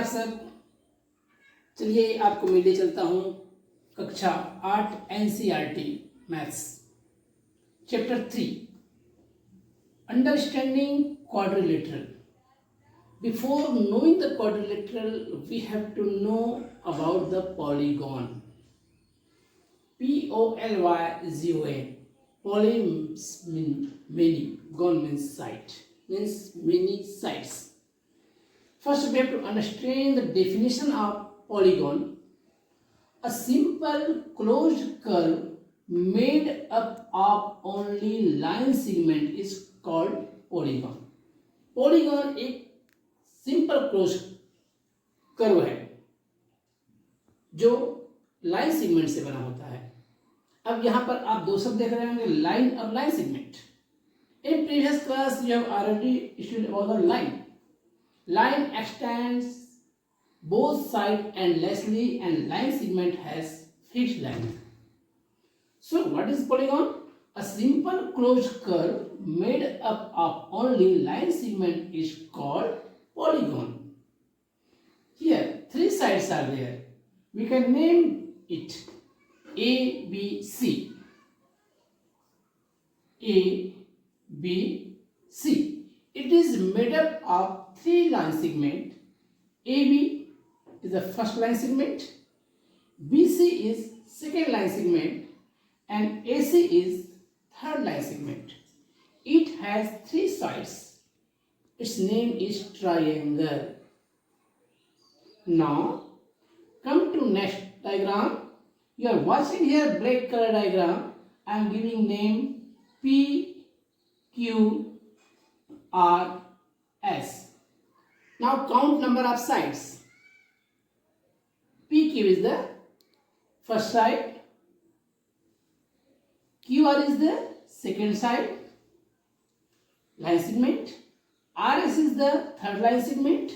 आप सब। चलिए आपको मैं ले चलता हूँ कक्षा 8 NCERT maths chapter 3 understanding quadrilateral. Before knowing the quadrilateral, we have to know about the polygon. P-O-L-Y-G-O-N. Poly means many, gon means side, means many sides. First, we have to understand the definition of polygon. A simple closed curve made up of only line segment is called polygon. Polygon एक simple close curve है जो line segment से बना होता है। अब यहां पर आप दो शब्द देख रहे होंगे, लाइन और line segment. In previous class you have already studied about the line. Line extends both sides endlessly and line segment has fixed length. So what is polygon? A simple closed curve made up of only line segment is called polygon. Here three sides are there. We can name it A, B, C. A, B, C. It is made up of three line segment. AB is the first line segment, BC is second line segment, and AC is third line segment. It has three sides. Its name is triangle. Now come to next diagram. You are watching here black color diagram. I am giving name P, Q, R, S. Now count number of sides. PQ is the first side, QR is the second side line segment, RS is the third line segment,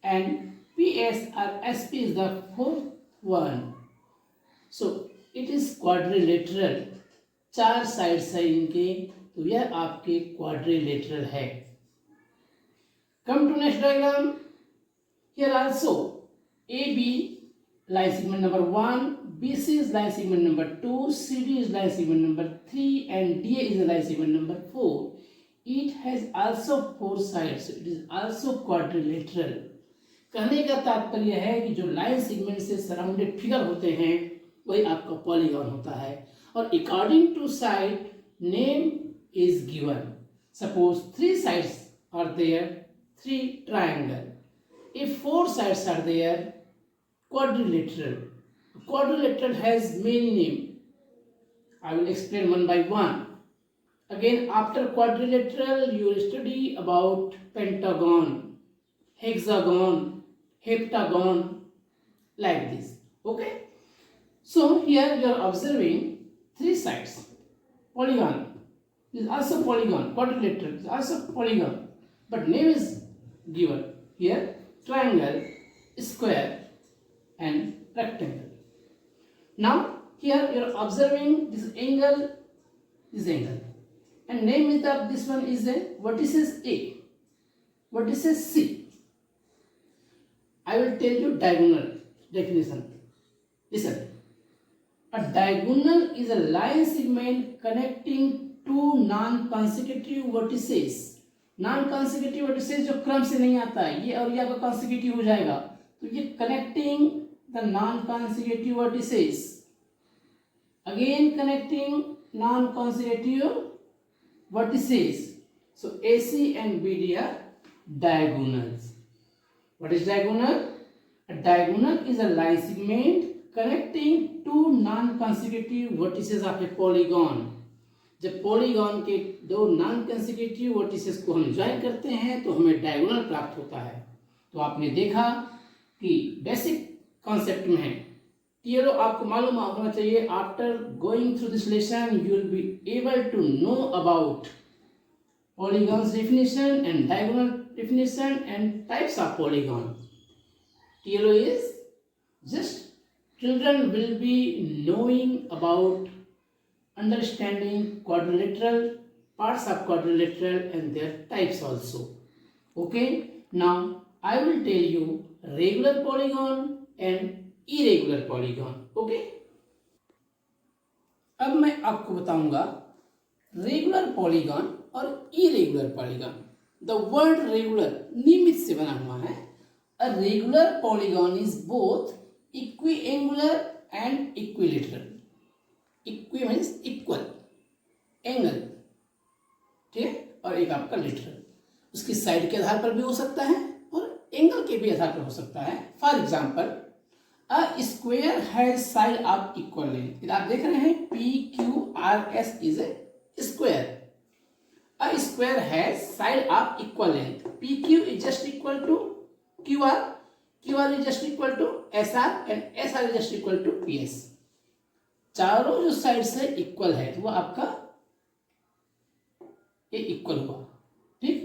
and PS or SP is the fourth one. So it is quadrilateral. चार sides है इनके, तो यह आपके quadrilateral है. Come to next diagram. Here also AB line segment number 1, BC is line segment number 2, CD is line segment number 3, and DA is line segment number 4. It has also four sides. It is also quadrilateral. कहने का तात्पर्य है कि जो line segment से surrounded figure होते हैं वही आपका पॉलीगॉन होता है. और according to side name is given. Suppose three sides are there, three triangle. If four sides are there, quadrilateral. Quadrilateral has many names. I will explain one by one. Again, after quadrilateral, you will study about pentagon, hexagon, heptagon, like this. Okay? So here you are observing three sides. Polygon is also polygon. Quadrilateral is also polygon. But name is given here: triangle, square, and rectangle. Now here you are observing this angle, and name is that this one is a vertices A, vertices C. I will tell you diagonal definition. Listen. A diagonal is a line segment connecting two non-consecutive vertices. Non consecutive vertices जो क्रम से नहीं आता है, ये और ये आपका कॉन्सिक्यूटिव हो जाएगा, तो ये connecting the non consecutive vertices, again connecting non consecutive vertices. So AC and BD are diagonals. What is diagonal? A diagonal is a line segment connecting two non-consecutive vertices of a polygon. जब polygon के दो non consecutive vertices को हम join करते हैं तो हमें diagonal प्राप्त होता है. तो आपने देखा कि बेसिक कॉन्सेप्ट में है, ये आपको मालूम होना चाहिए. After going through this lesson you will be able to know about polygons definition and diagonal definition and types of polygon. TLO is just children will be knowing about understanding quadrilateral, parts of quadrilateral and their types also. Okay, now I will tell you regular polygon and irregular polygon. Okay, अब मैं आपको बताऊंगा regular polygon और irregular polygon. The word regular नियमित से बना हुआ है। A regular polygon is both equiangular and equilateral. Equi means equal, angle, ठीक है, और एक आपका लेटरल। उसकी साइड के आधार पर भी हो सकता है और एंगल के भी आधार पर हो सकता है। For example, a square has side of equal length. आप देख रहे हैं PQRS is a square. A square has side of equal length. PQ is just equal to QR, QR is just equal to SR and SR is just equal to PS। चारों जो side से equal है तो वो आपका ये equal हुआ, ठीक।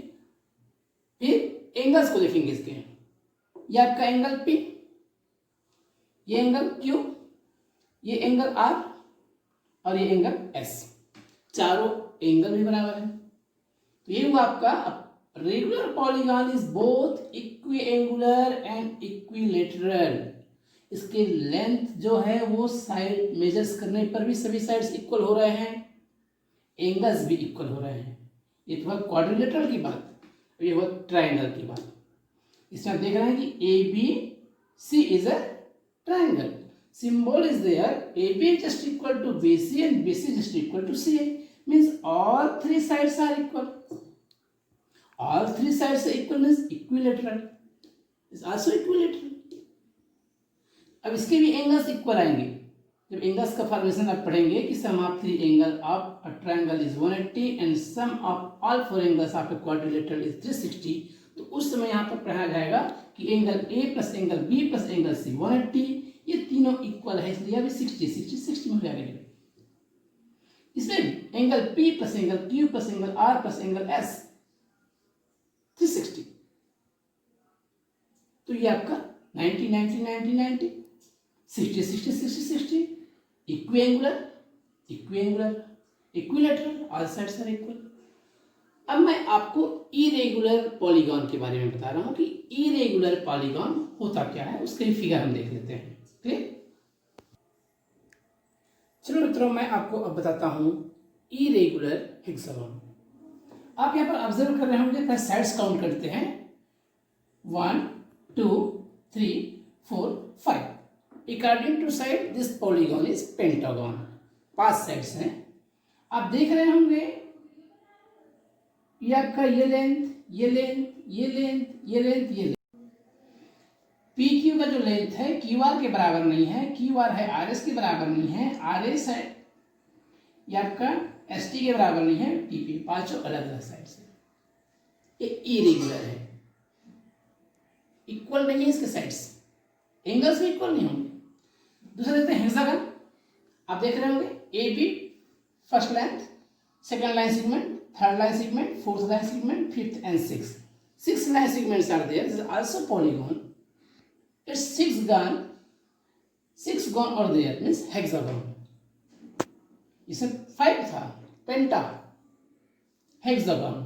फिर एंगल्स को देखेंगे इसके। ये आपका एंगल P, ये एंगल Q, ये एंगल R और ये एंगल S। चारों एंगल भी बराबर है। तो ये हुआ आपका regular polygon is both equiangular and equilateral. इसके लेंथ जो है वो साइड मेजर्स करने पर भी सभी साइड्स इक्वल हो रहे हैं, एंगल्स भी इक्वल हो रहे हैं। ये तो हुआ क्वाड्रिलेटरल की बात, ये हुआ ट्राइंगल की बात। इसमें आप देख रहे हैं कि ABC is a triangle. Symbol is there. AB is just equal to BC and BC is just equal to CA. Means all three sides are equal. All three sides are equal means equilateral. Is also equilateral. अब इसके भी angles equal आएंगे। जब angles का formation आप पढ़ेंगे कि sum of three angle of a triangle is 180 and sum of all four angles of a quadrilateral is 360, तो उस समय यहाँ पर पढ़ा जाएगा कि angle A plus angle B plus angle C 180, ये तीनों इक्वल है, इसलिए अभी 60 में हो जाएगा। इसमें angle P plus angle Q plus angle R plus angle S 360, तो ये आपका 90 90 90 90 60 60 60 60 equiangular equiangular equilateral, all sides are equal. अब मैं आपको इरेगुलर पॉलीगॉन के बारे में बता रहा हूं कि इरेगुलर पॉलीगॉन होता क्या है, उसके भी फिगर हम देख लेते हैं। क्लियर? चलो मित्रों, मैं आपको अब बताता हूं इरेगुलर हेक्सागोन। आप यहां पर ऑब्जर्व कर रहे होंगे, पहले साइड्स काउंट करते हैं 1 2 3 4 5। According to side this polygon is pentagon. 5 sides हैं। आप देख रहे होंगे ये आपका ये लेंथ, ये लेंथ, ये लेंथ, ये लेंथ, ये लेंथ। PQ का जो लेंथ है QR के बराबर नहीं है, QR है RS के बराबर नहीं है, RS है ये आपका ST के बराबर नहीं है, TP। पांचों अलग अलग साइड से ये इरेगुलर है, इक्वल नहीं है इसके साइड्स, एंगल्स भी इक्वल नहीं होंगे। दूसरा देखते हैं हेक्सागन। आप देख रहे होंगे AB first length, second line segment, third line segment, fourth line segment, fifth and sixth. 6 line segments are there. This is also polygon. It's 6 gone or there means hexagon. इसमें 5 था, पेंटा, हेक्सागन।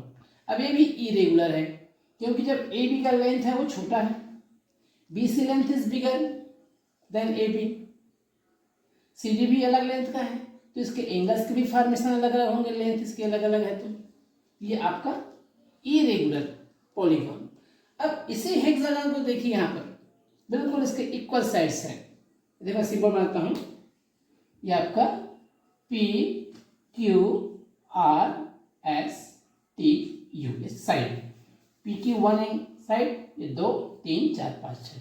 अब ये भी irregular है क्योंकि जब AB का length है वो छोटा है, BC length is bigger than AB, CD भी अलग लेंथ का है, तो इसके एंगल्स के भी फॉर्मेशन अलग अलग होंगे, लेंथ इसके अलग अलग है, तो ये आपका इरेगुलर पॉलीगॉन। अब इसी हेक्सागन को देखिए, यहाँ पर बिल्कुल इसके इक्वल साइड्स हैं। देखो सिंबल बनाता हूँ, ये आपका PQRSTU ये साइड, PQ 1 साइड, ये 2 3 4 5 6।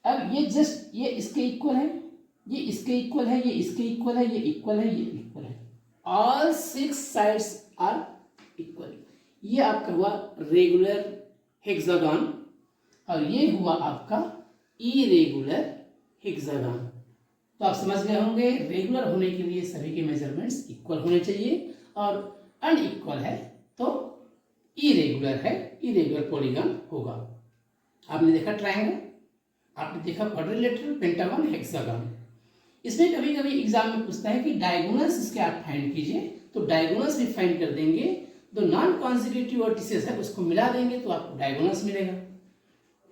अब ये जस्ट ये इसके इक्वल है, ये इसके इक्वल है, ये इसके इक्वल है, ये इक्वल है, ये इक्वल है, ऑल 6 साइड्स आर इक्वल। ये आपका हुआ रेगुलर हेक्सागन और ये हुआ आपका इरेगुलर हेक्सागन। तो आप समझ गए होंगे, रेगुलर होने के लिए सभी के मेजरमेंट्स इक्वल होने चाहिए और अनइक्वल है तो इरेगुलर है, इरेगुलर पॉलीगॉन होगा। आपने देखा ट्रायंगल, आपने देखा क्वाड्रिलेटरल, पेंटागन, हेक्सागन। इसमें कभी कभी एग्जाम में पूछता है कि डायगोनल्स इसके आप फाइंड कीजिए, तो डायगोनल्स भी फाइंड कर देंगे। जो नॉन कॉन्जिक्यूटिव वर्टिसेस है उसको मिला देंगे तो आपको डायगोनल्स मिलेगा।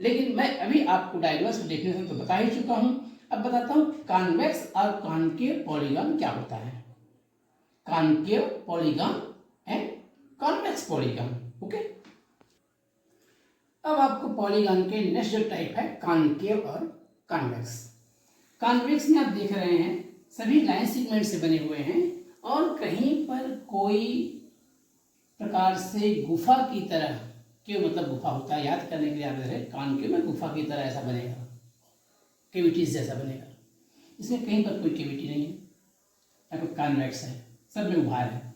लेकिन मैं अभी आपको डायग्राम्स को देखने से तो बता ही चुका हूं। अब बताता हूं कॉन्वेक्स और कॉन्केव पॉलीगॉन क्या होता है। Concave polygon and convex polygon. Okay, अब आपको पॉलीगॉन के नेक्स्ट जो टाइप है कॉन्केव और कॉन्वेक्स। कॉन्वेक्स में आप देख रहे हैं सभी लाइन सेगमेंट से बने हुए हैं और कहीं पर कोई प्रकार से गुफा की तरह, क्यों मतलब गुफा होता है याद करने के लिए, याद रहे कॉन्केव में गुफा की तरह ऐसा बनेगा, केविटीज जैसा बनेगा। इसमें कहीं पर कोई केविटी नहीं है, यहाँ पर कॉन्वेक्स है, सब में उभार है।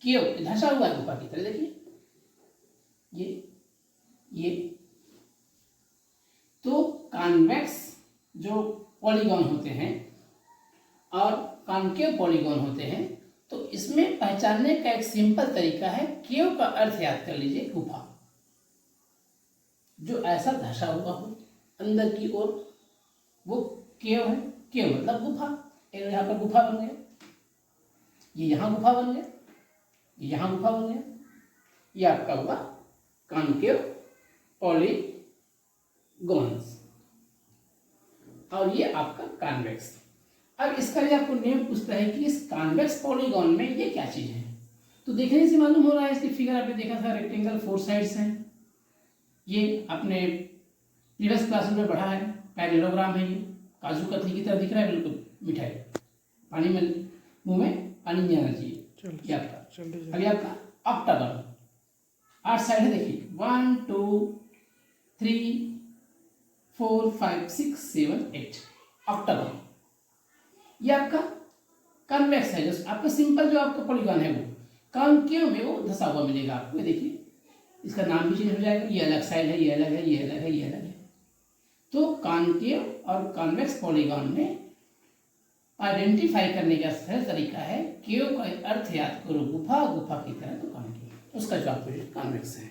केव धंसा हुआ है गुफा की तरह, देखिए ये तो कॉन्वेक्स जो पॉलीगॉन होते हैं और कॉन्केव पॉलीगॉन होते हैं, तो इसमें पहचानने का एक सिंपल तरीका है, केव का अर्थ याद कर लीजिए गुफा, जो ऐसा धंसा हुआ हो अंदर की ओर वो केव है। केव मतलब गुफा, यहाँ पर गुफा बन गया, ये यहाँ गुफा बन गया, ये यहाँ गुफा बन गया, ये आपका हुआ कॉन्केव पॉलीगॉन्स और ये आपका कॉन्वेक्स। अब इसका भी आपको नेम पूछता है कि इस कॉन्वेक्स पॉलीगॉन में ये क्या चीज है, तो देखने से मालूम हो रहा है, इसकी फिगर आपने देखा था, रेक्टेंगल 4 साइड्स हैं। ये आपने प्रीवियस क्लास में पढ़ा है, पैरेललोग्राम है, ये काजू कतली की तरह दिख रहा है, बिल्कुल मिठाई, पानी में मुंह में पानी नहीं आना चाहिए। ये आपका अभी आपका ऑक्टागन 8 साइड है, देखिए 1 2 3 4 5 6 7 8 ऑक्टागन। ये आपका कन्वेक्स है, जो आपका सिंपल जो आपका पॉलीगॉन है वो कॉन्केव में वो धंसा हुआ मिलेगा आपको। देखिए इसका नाम भी चेंज हो जाएगा, ये अलग साइड है, ये अलग है, ये अलग है, ये अलग है। तो कॉन्केव और कॉन्वेक्स पॉलीगॉन में आइडेंटिफाई करने का सरल तरीका है, केव का अर्थ याद करो गुफा, गुफा की तरह तो कॉन्केव, उसका जो आपको कॉन्वेक्स है।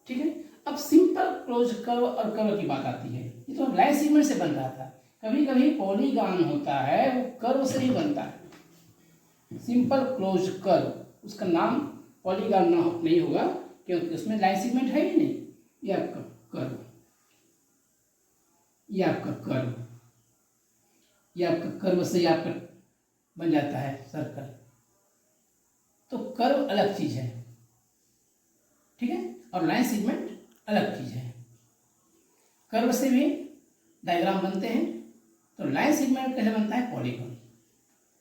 ठीक है, अब सिंपल क्लोज कर्व और कर्व की बात आती है। ये तो लाइन सेगमेंट से बन रहा था, कभी कभी पॉलीगॉन होता है वो कर्व से ही बनता है। सिंपल क्लोज कर्व, उसका नाम पॉलीगॉन नहीं होगा क्योंकि उसमें लाइन सेगमेंट है ही नहीं। ये आपका कर्व, ये आपका कर्व, ये आपका कर्व से आपका बन जाता है सर्कल। तो कर्व अलग चीज है, ठीक है, और लाइन सेगमेंट अलग चीज है। कर्व से भी डायग्राम बनते हैं, तो लाइन सेगमेंट कैसे बनता है, पॉलीगॉन,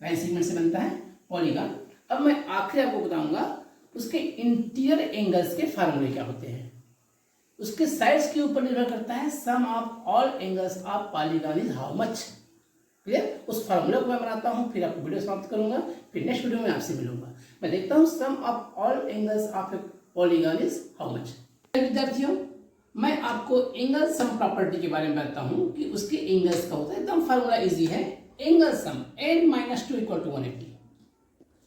लाइन सेगमेंट से बनता है पॉलीगॉन। अब मैं आखिरी आपको बताऊंगा उसके इंटीरियर एंगल्स के फार्मूले क्या होते हैं। उसके साइड्स के ऊपर निर्भर करता है, sum of all angles of polygon is how much. Clear, उस फार्मूले को मैं बनाता हूं, फिर आपको वीडियो समाप्त करूंगा, फिर नेक्स्ट वीडियो में आपसे मिलूंगा। मैं देखता हूं sum of all angles of a polygon is how much. विद्यार्थियों, मैं आपको एंगल सम प्रॉपर्टी के बारे में बताता हूं कि उसके एंगल्स का होता है, एकदम फार्मूला इजी है। Angle sum n-2 = 180,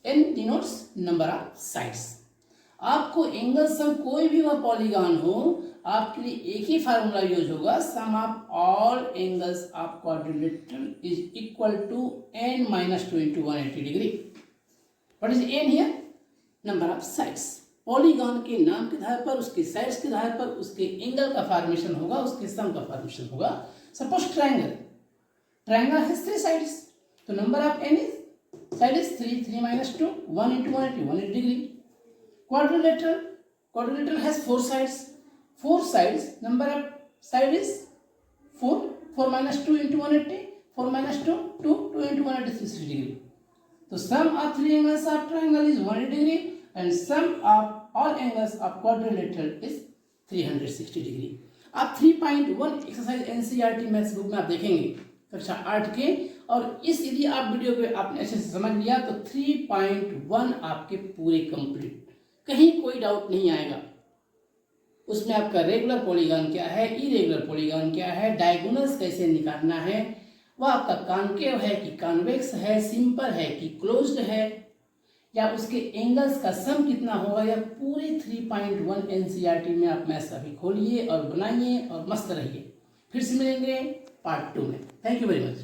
n denotes number of sides. आपको एंगल सम कोई भी वह पॉलीगॉन हो, आपके लिए एक ही फार्मूला यूज होगा, sum of all angles of quadrilateral is equal to n-2 × 180 degree. What is n here, number of sides. Polygon के नाम के आधार पर, उसके साइड्स के आधार पर उसके एंगल का फॉर्मेशन होगा, उसके सम का फॉर्मेशन होगा। Suppose triangle, triangle has 3 sides, तो number of n is side is 3, 3 - 2, 1 × 180, 180 degree. Quadrilateral, quadrilateral has 4 sides, 4 sides, number of side is 4, 4 - 2 × 180, 4 - 2, 2, 2 × 180, 360 degree. So sum of 3 angles of triangle is 180 degree and sum of all angles of quadrilateral is 360 degree. आप 3.1 exercise NCERT maths book में आप देखेंगे कक्षा 8 के, और इस यदि आप वीडियो को आपने अच्छे से समझ लिया तो 3.1 आपके पूरे कंप्लीट, कहीं कोई डाउट नहीं आएगा। उसमें आपका रेगुलर पॉलीगॉन क्या है, इरेगुलर पॉलीगॉन क्या है, डायगोनल्स कैसे निकालना है, वह आपका कॉन्केव है कि कॉन्वेक्स है, सिंपल है कि क्लोज्ड है, या उसके एंगल्स का सम कितना होगा, या पूरे 3.1 NCERT में आप मैथ्स अभी खोलिए और बनाइए और मस्त रहिए। फिर से मिलेंगे पार्ट 2 में। Thank you very much.